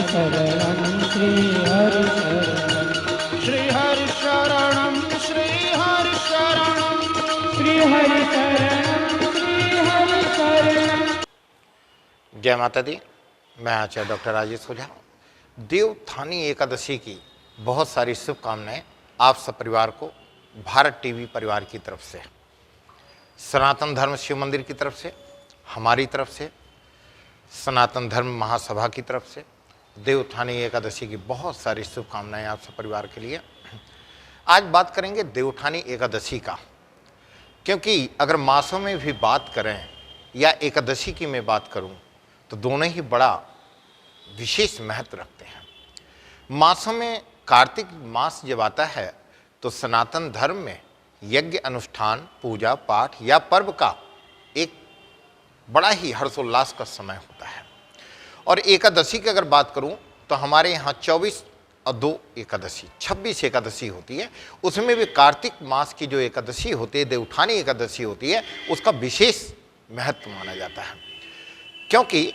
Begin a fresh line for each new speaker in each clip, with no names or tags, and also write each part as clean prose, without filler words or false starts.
शरणं श्री हरि शरणं
श्री हरि शरणं श्री हरि शरणं
श्री हरि शरणं श्री हरि शरणं।
जय माता दी। मैं आचार्य डॉक्टर राजेश ओझा। देवउत्थानी एकादशी की बहुत सारी शुभकामनाएं आप सब परिवार को भारत टीवी परिवार की तरफ से, सनातन धर्म शिव मंदिर की तरफ से, हमारी तरफ से, सनातन धर्म महासभा की तरफ से देवउत्थानी एकादशी की बहुत सारी शुभकामनाएं आप सब परिवार के लिए। आज बात करेंगे देवउत्थानी एकादशी का, क्योंकि अगर मासों में भी बात करें या एकादशी की मैं बात करूं तो दोनों ही बड़ा विशेष महत्व रखते हैं। मासों में कार्तिक मास जब आता है तो सनातन धर्म में यज्ञ अनुष्ठान, पूजा पाठ या पर्व का एक बड़ा ही हर्षोल्लास का समय होता है। और एकादशी की अगर बात करूं तो हमारे यहाँ 24 और 2 एकादशी 26 एकादशी होती है। उसमें भी कार्तिक मास की जो एकादशी होती है, देवउत्थानी एकादशी होती है, उसका विशेष महत्व माना जाता है, क्योंकि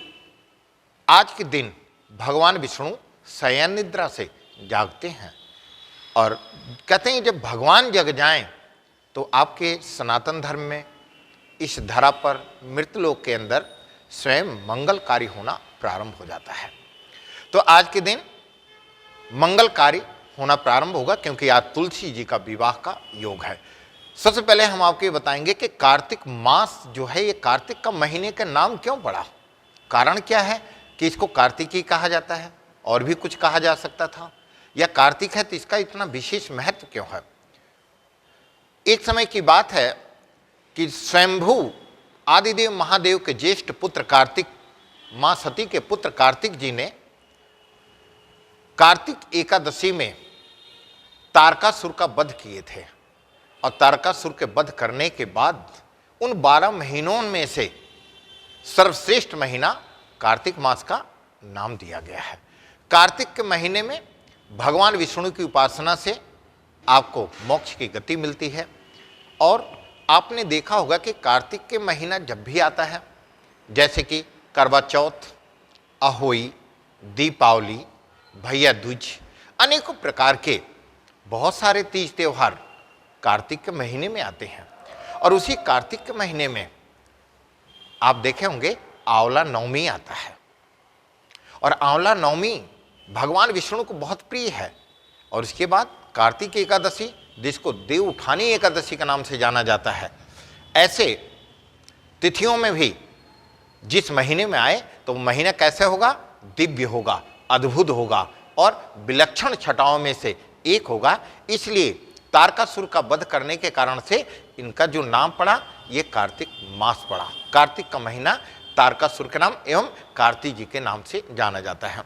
आज के दिन भगवान विष्णु शयन निद्रा से जागते हैं और कहते हैं जब भगवान जग जाएं तो आपके सनातन धर्म में इस धरा पर मृतलोक के अंदर स्वयं मंगलकारी होना प्रारंभ हो जाता है। तो आज के दिन मंगलकारी होना प्रारंभ होगा, क्योंकि आज तुलसी जी का विवाह का योग है। सबसे पहले हम आपको ये बताएंगे कि कार्तिक मास जो है, ये कार्तिक का महीने का नाम क्यों पड़ा, कारण क्या है कि इसको कार्तिकी कहा जाता है, और भी कुछ कहा जा सकता था, या कार्तिक है तो इसका इतना विशेष महत्व क्यों है। एक समय की बात है कि स्वयंभू आदिदेव महादेव के ज्येष्ठ पुत्र कार्तिक, मां सती के पुत्र कार्तिक जी ने कार्तिक एकादशी में तारकासुर का वध किए थे, और तारकासुर के वध करने के बाद उन 12 महीनों में से सर्वश्रेष्ठ महीना कार्तिक मास का नाम दिया गया है। कार्तिक के महीने में भगवान विष्णु की उपासना से आपको मोक्ष की गति मिलती है। और आपने देखा होगा कि कार्तिक के महीना जब भी आता है, जैसे कि करवा चौथ, अहोई, दीपावली, भैया दूज, अनेकों प्रकार के बहुत सारे तीज त्यौहार कार्तिक के महीने में आते हैं। और उसी कार्तिक के महीने में आप देखे होंगे आंवला नवमी आता है, और आंवला नवमी भगवान विष्णु को बहुत प्रिय है। और उसके बाद कार्तिक एकादशी, जिसको देवउत्थानी एकादशी के नाम से जाना जाता है। ऐसे तिथियों में भी जिस महीने में आए तो वो महीना कैसे होगा, दिव्य होगा, अद्भुत होगा और विलक्षण छटाओं में से एक होगा। इसलिए तारकासुर का वध करने के कारण से इनका जो नाम पड़ा, ये कार्तिक मास पड़ा। कार्तिक का महीना तारकासुर के नाम एवं कार्तिक जी के नाम से जाना जाता है।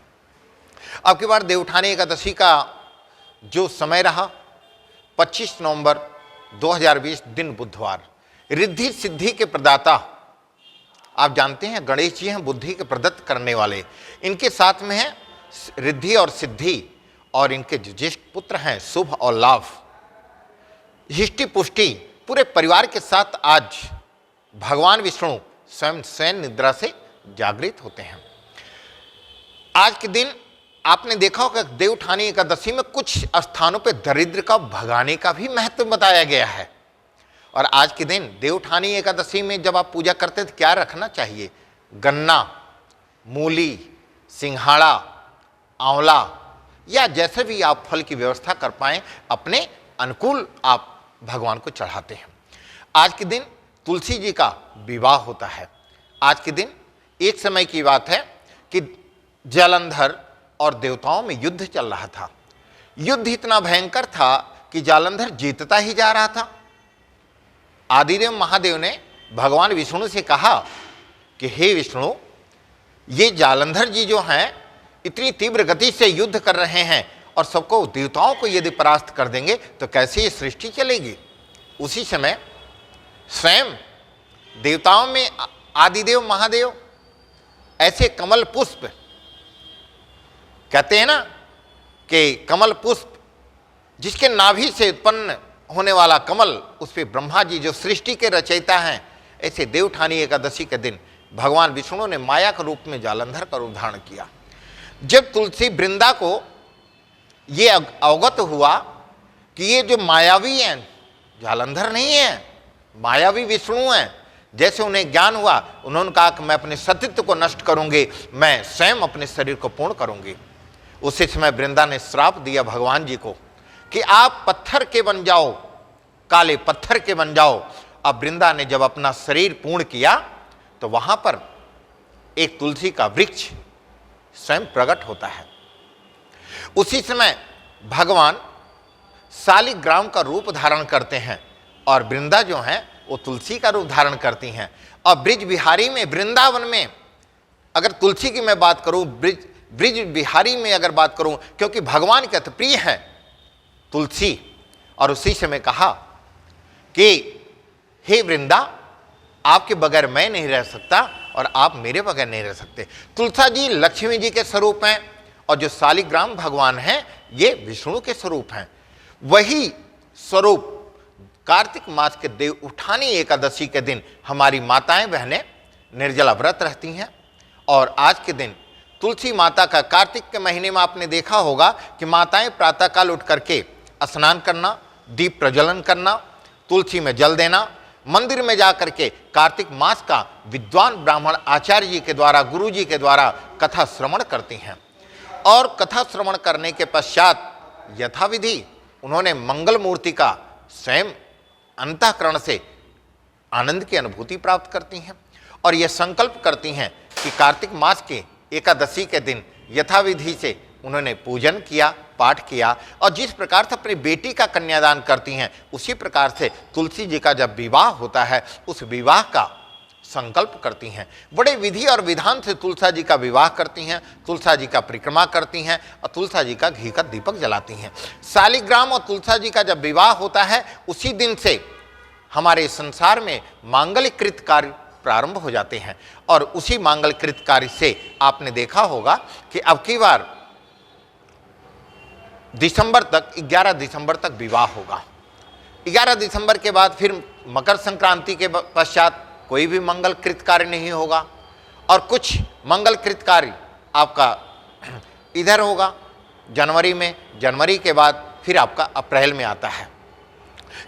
अब की बार देवउत्थानी एकादशी का जो समय रहा 25 नवंबर 2020 दिन बुधवार। रिद्धि सिद्धि के प्रदाता आप जानते हैं गणेश जी हैं, बुद्धि के प्रदत्त करने वाले। इनके साथ में है रिद्धि और सिद्धि, और इनके जो ज्येष्ठ पुत्र हैं शुभ और लाभ, हिष्टि पुष्टि, पूरे परिवार के साथ आज भगवान विष्णु स्वयं शयन निद्रा से जागृत होते हैं। आज के दिन आपने देखा होगा देवउत्थानी एकादशी में कुछ स्थानों पर दरिद्र का भगाने का भी महत्व बताया गया है। और आज के दिन देवउत्थानी एकादशी में जब आप पूजा करते हैं तो क्या रखना चाहिए, गन्ना, मूली, सिंघाड़ा, आंवला, या जैसे भी आप फल की व्यवस्था कर पाएं अपने अनुकूल आप भगवान को चढ़ाते हैं। आज के दिन तुलसी जी का विवाह होता है। आज के दिन एक समय की बात है कि जालंधर और देवताओं में युद्ध चल रहा था। युद्ध इतना भयंकर था कि जालंधर जीतता ही जा रहा था। आदिदेव महादेव ने भगवान विष्णु से कहा कि हे विष्णु, ये जालंधर जी जो हैं इतनी तीव्र गति से युद्ध कर रहे हैं और सबको, देवताओं को यदि परास्त कर देंगे तो कैसे ये सृष्टि चलेगी। उसी समय स्वयं देवताओं में आदिदेव महादेव ऐसे कमल पुष्प, कहते हैं ना कि कमल पुष्प जिसके नाभि से उत्पन्न होने वाला कमल, उस पर ब्रह्मा जी जो सृष्टि के रचयिता हैं, ऐसे देवउत्थानी एकादशी के दिन भगवान विष्णु ने माया के रूप में जालंधर का रूप धारण किया। जब तुलसी वृंदा को ये अवगत हुआ कि ये जो मायावी हैं, जालंधर नहीं है, मायावी विष्णु हैं, जैसे उन्हें ज्ञान हुआ, उन्होंने कहा कि मैं अपने सतीत्व को नष्ट करूंगी, मैं स्वयं अपने शरीर को पूर्ण करूंगी। उसी समय वृंदा ने श्राप दिया भगवान जी को कि आप पत्थर के बन जाओ, काले पत्थर के बन जाओ। अब वृंदा ने जब अपना शरीर पूर्ण किया तो वहां पर एक तुलसी का वृक्ष स्वयं प्रकट होता है। उसी समय भगवान शालिग्राम का रूप धारण करते हैं और वृंदा जो है वो तुलसी का रूप धारण करती हैं। और ब्रिज बिहारी में, वृंदावन में, अगर तुलसी की मैं बात करूं, ब्रिज बिहारी में अगर बात करूं, क्योंकि भगवान के अति प्रिय है तुलसी। और उसी समय कहा कि हे वृंदा, आपके बगैर मैं नहीं रह सकता और आप मेरे बगैर नहीं रह सकते। तुलसा जी लक्ष्मी जी के स्वरूप हैं और जो शालिग्राम भगवान हैं ये विष्णु के स्वरूप हैं। वही स्वरूप कार्तिक मास के देव उठानी एकादशी के दिन हमारी माताएं बहनें निर्जला व्रत रहती हैं। और आज के दिन तुलसी माता का, कार्तिक के महीने में आपने देखा होगा कि माताएं प्रातःकाल उठ करके स्नान करना, दीप प्रज्वलन करना, तुलसी में जल देना, मंदिर में जा करके कार्तिक मास का विद्वान ब्राह्मण आचार्य जी के द्वारा, गुरु जी के द्वारा कथा श्रवण करती हैं। और कथा श्रवण करने के पश्चात यथाविधि उन्होंने मंगल मूर्ति का स्वयं अंतःकरण से आनंद की अनुभूति प्राप्त करती हैं और यह संकल्प करती हैं कि कार्तिक मास के एकादशी के दिन यथाविधि से उन्होंने पूजन किया, पाठ किया। और जिस प्रकार से अपनी बेटी का कन्यादान करती हैं, उसी प्रकार से तुलसी जी का जब विवाह होता है उस विवाह का संकल्प करती हैं। बड़े विधि और विधान से तुलसा जी का विवाह करती हैं, तुलसा जी का परिक्रमा करती हैं और तुलसा जी का घी का दीपक जलाती हैं। शालिग्राम और तुलसा जी का जब विवाह होता है उसी दिन से हमारे संसार में मांगलिकृत कार्य प्रारंभ हो जाते हैं। और उसी मांगलिकृत कार्य से आपने देखा होगा कि अब की बार दिसंबर तक, 11 दिसंबर तक विवाह होगा। 11 दिसंबर के बाद फिर मकर संक्रांति के पश्चात कोई भी मंगलकृत कार्य नहीं होगा और कुछ मंगलकृत कार्य आपका इधर होगा जनवरी में, जनवरी के बाद फिर आपका अप्रैल में आता है।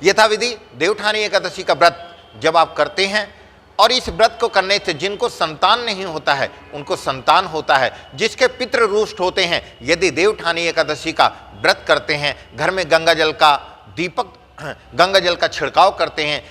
यथाविधि देवउठानी एकादशी का व्रत जब आप करते हैं और इस व्रत को करने से जिनको संतान नहीं होता है उनको संतान होता है, जिसके पितृ रुष्ट होते हैं, यदि देवउठानी एकादशी का व्रत करते हैं, घर में गंगा जल का दीपक, गंगा जल का छिड़काव करते हैं,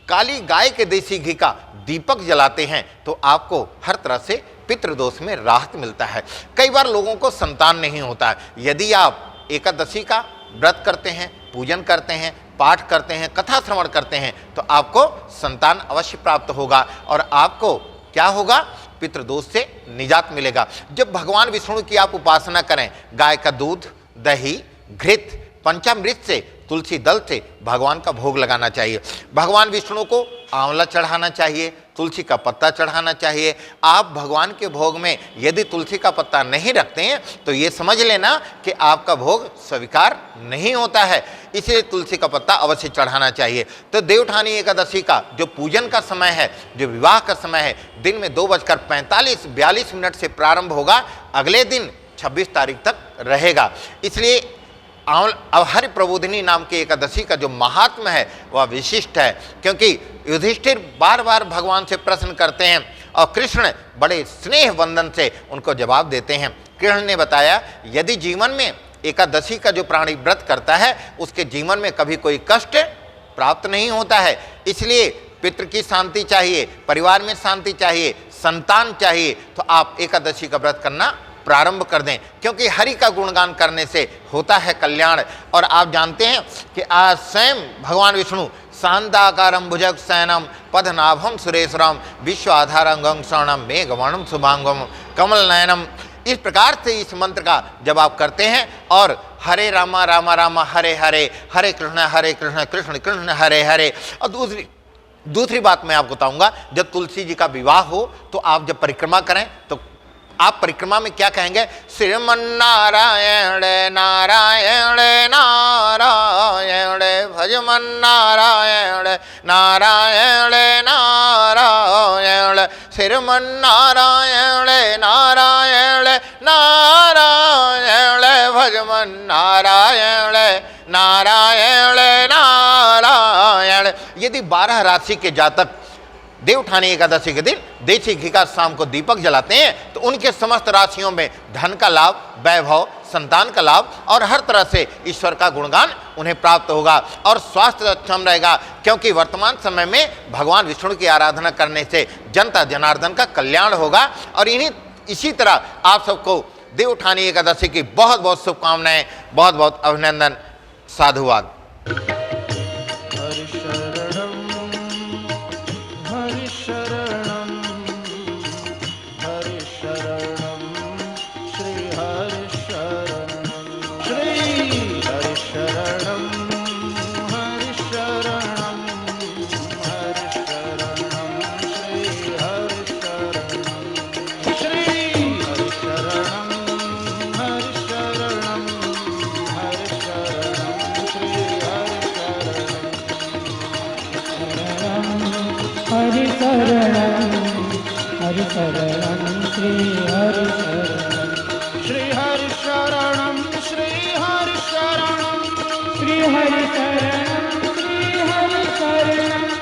काली गाय के देसी घी का दीपक जलाते हैं, तो आपको हर तरह से पितृदोष में राहत मिलता है। कई बार लोगों को संतान नहीं होता है, यदि आप एकादशी का व्रत करते हैं, पूजन करते हैं, पाठ करते हैं, कथा श्रवण करते हैं, तो आपको संतान अवश्य प्राप्त होगा और आपको क्या होगा, पितृदोष से निजात मिलेगा। जब भगवान विष्णु की आप उपासना करें, गाय का दूध, दही, घृत, पंचामृत से, तुलसी दल से भगवान का भोग लगाना चाहिए। भगवान विष्णु को आंवला चढ़ाना चाहिए, तुलसी का पत्ता चढ़ाना चाहिए। आप भगवान के भोग में यदि तुलसी का पत्ता नहीं रखते हैं तो ये समझ लेना कि आपका भोग स्वीकार नहीं होता है, इसलिए तुलसी का पत्ता अवश्य चढ़ाना चाहिए। तो देवउठानी एकादशी का जो पूजन का समय है, जो विवाह का समय है, दिन में 2:45-42 से प्रारंभ होगा, अगले दिन 26 तारीख तक रहेगा। इसलिए हरि प्रबोधिनी नाम की एकादशी का जो महात्म है वह विशिष्ट है, क्योंकि युधिष्ठिर बार बार भगवान से प्रश्न करते हैं और कृष्ण बड़े स्नेह वंदन से उनको जवाब देते हैं। कृष्ण ने बताया यदि जीवन में एकादशी का जो प्राणी व्रत करता है उसके जीवन में कभी कोई कष्ट प्राप्त नहीं होता है। इसलिए पितृ की शांति चाहिए, परिवार में शांति चाहिए, संतान चाहिए, तो आप एकादशी का व्रत करना प्रारंभ कर दें, क्योंकि हरि का गुणगान करने से होता है कल्याण। और आप जानते हैं कि आज स्वयं भगवान विष्णु शांताकारं भुजगशयनं पद्मनाभं सुरेश्वरं विश्वाधारं शरणं मेघवर्णं शुभांगं कमल नयनम, इस प्रकार से इस मंत्र का जब आप करते हैं और हरे रामा रामा रामा हरे हरे, हरे कृष्ण कृष्ण कृष्ण हरे हरे। और दूसरी बात मैं आपको बताऊंगा, जब तुलसी जी का विवाह हो तो आप जब परिक्रमा करें तो आप परिक्रमा में क्या कहेंगे, श्रीमन्नारायण नारायण नारायण भजमन्नारायण नारायण नारायण श्रीमन्नारायण नारायण नारायण भजमन नारायण नारायण नारायण। यदि 12 राशि के जातक देवउठानी एकादशी के दिन देसी घी का शाम को दीपक जलाते हैं तो उनके समस्त राशियों में धन का लाभ, वैभव, संतान का लाभ और हर तरह से ईश्वर का गुणगान उन्हें प्राप्त होगा और स्वास्थ्य अक्षम रहेगा, क्योंकि वर्तमान समय में भगवान विष्णु की आराधना करने से जनता जनार्दन का कल्याण होगा। और इसी तरह आप सबको देवउठानी एकादशी की बहुत बहुत शुभकामनाएं, बहुत बहुत अभिनंदन, साधुवाद।
हरि शरणं हरि शरणं श्री हरि शरणं
श्री हरि शरणं श्री हरि शरणं
श्री हरि शरणं